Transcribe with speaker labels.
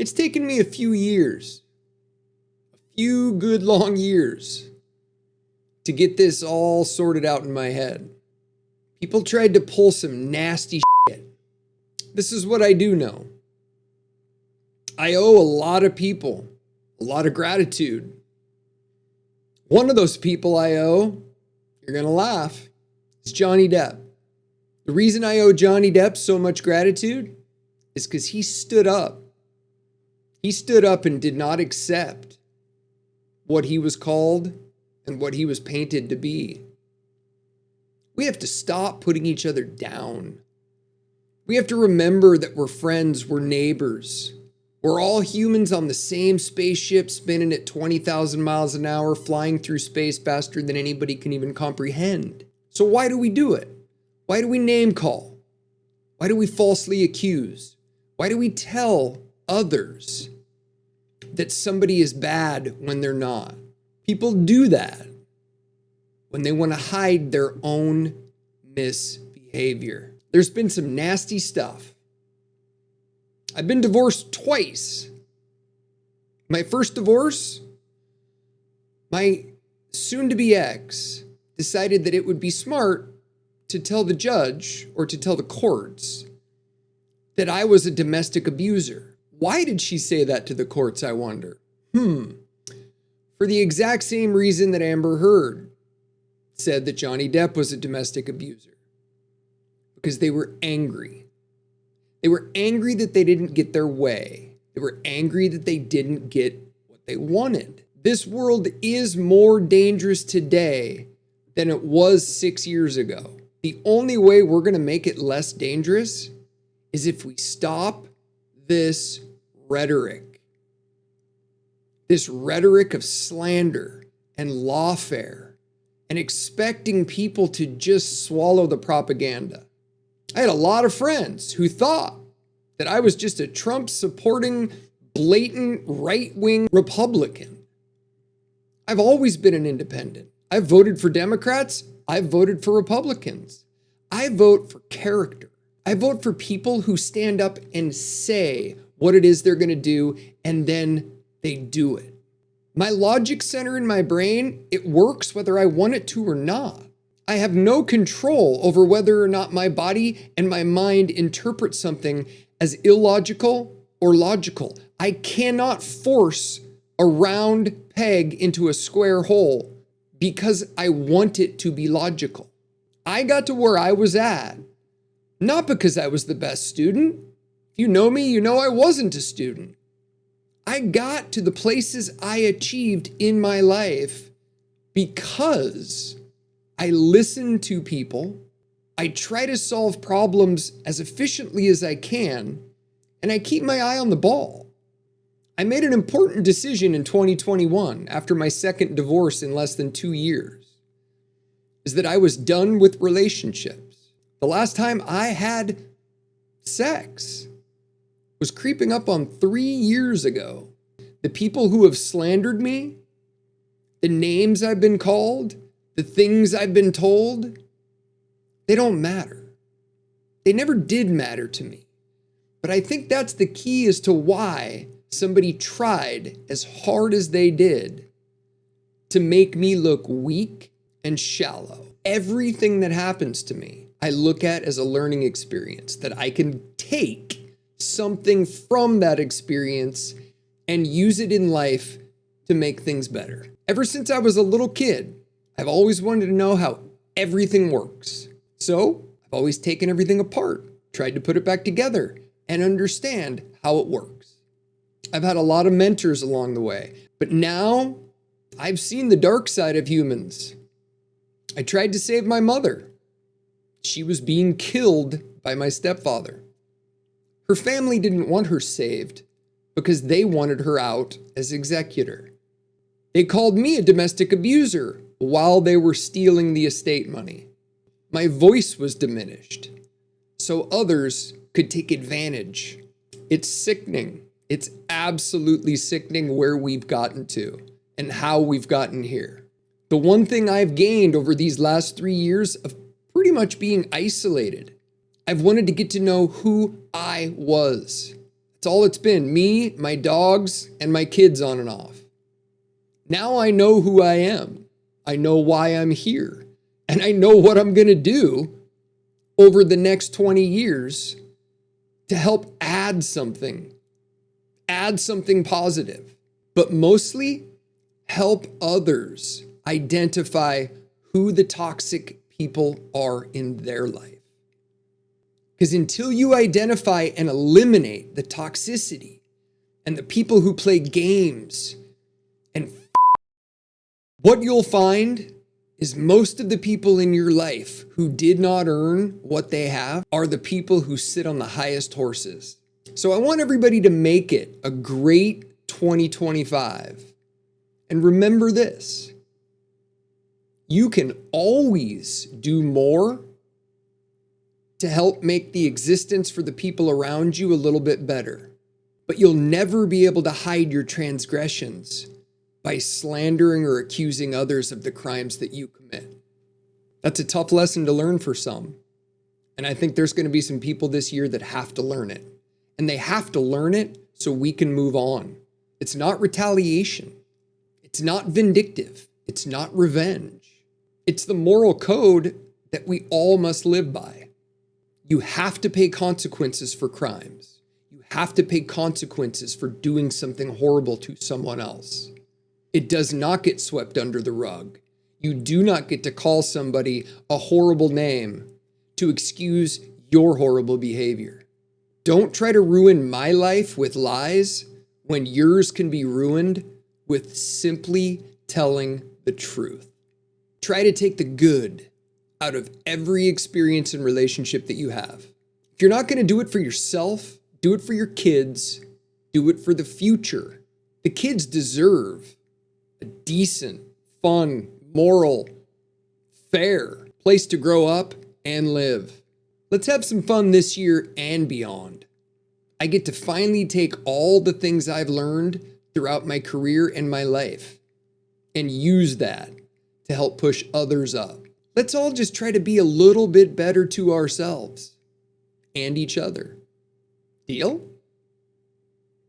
Speaker 1: It's taken me a few years, a few good long years to get this all sorted out in my head. People tried to pull some nasty shit. This is what I do know. I owe a lot of people a lot of gratitude. One of those people I owe, you're going to laugh, is Johnny Depp. The reason I owe Johnny Depp so much gratitude is because he stood up. He stood up and did not accept what he was called and what he was painted to be. We have to stop putting each other down. We have to remember that we're friends, we're neighbors. We're all humans on the same spaceship spinning at 20,000 miles an hour, flying through space faster than anybody can even comprehend. So why do we do it? Why do we name call? Why do we falsely accuse? Why do we tell others that somebody is bad when they're not? People do that when they want to hide their own misbehavior. There's been some nasty stuff. I've been divorced twice. My first divorce, my soon-to-be ex decided that it would be smart to tell the judge or to tell the courts that I was a domestic abuser. Why did she say that to the courts, I wonder? For the exact same reason that Amber Heard said that Johnny Depp was a domestic abuser. Because they were angry. They were angry that they didn't get their way. They were angry that they didn't get what they wanted. This world is more dangerous today than it was 6 years ago. The only way we're going to make it less dangerous is if we stop this rhetoric. This rhetoric of slander and lawfare and expecting people to just swallow the propaganda. I had a lot of friends who thought that I was just a Trump-supporting, blatant, right-wing Republican. I've always been an independent. I've voted for Democrats. I've voted for Republicans. I vote for character. I vote for people who stand up and say what it is they're going to do, and then they do it. My logic center in my brain, it works whether I want it to or not. I have no control over whether or not my body and my mind interpret something as illogical or logical. I cannot force a round peg into a square hole because I want it to be logical. I got to where I was at, not because I was the best student. If you know me, you know I wasn't a student. I got to the places I achieved in my life because I listen to people, I try to solve problems as efficiently as I can, and I keep my eye on the ball. I made an important decision in 2021 after my second divorce in less than 2 years, is that I was done with relationships. The last time I had sex was creeping up on 3 years ago. The people who have slandered me, the names I've been called, the things I've been told, they don't matter. They never did matter to me. But I think that's the key as to why somebody tried as hard as they did to make me look weak and shallow. Everything that happens to me, I look at as a learning experience that I can take something from that experience and use it in life to make things better. Ever since I was a little kid, I've always wanted to know how everything works. So I've always taken everything apart, tried to put it back together and understand how it works. I've had a lot of mentors along the way, but now I've seen the dark side of humans. I tried to save my mother. She was being killed by my stepfather. Her family didn't want her saved because they wanted her out as executor. They called me a domestic abuser while they were stealing the estate money. My voice was diminished so others could take advantage. It's sickening. It's absolutely sickening where we've gotten to and how we've gotten here. The one thing I've gained over these last 3 years of pretty much being isolated, I've wanted to get to know who I was. It's all it's been. Me, my dogs, and my kids on and off. Now I know who I am. I know why I'm here. And I know what I'm going to do over the next 20 years to help add something positive, but mostly help others identify who the toxic people are in their life. Because until you identify and eliminate the toxicity and the people who play games, and what you'll find is most of the people in your life who did not earn what they have are the people who sit on the highest horses. So I want everybody to make it a great 2025. And remember this, you can always do more to help make the existence for the people around you a little bit better. But you'll never be able to hide your transgressions by slandering or accusing others of the crimes that you commit. That's a tough lesson to learn for some. And I think there's going to be some people this year that have to learn it. And they have to learn it so we can move on. It's not retaliation. It's not vindictive. It's not revenge. It's the moral code that we all must live by. You have to pay consequences for crimes. You have to pay consequences for doing something horrible to someone else. It does not get swept under the rug. You do not get to call somebody a horrible name to excuse your horrible behavior. Don't try to ruin my life with lies when yours can be ruined with simply telling the truth. Try to take the good out of every experience and relationship that you have. If you're not going to do it for yourself, do it for your kids, do it for the future. The kids deserve a decent, fun, moral, fair place to grow up and live. Let's have some fun this year and beyond. I get to finally take all the things I've learned throughout my career and my life and use that to help push others up. Let's all just try to be a little bit better to ourselves and each other. Deal?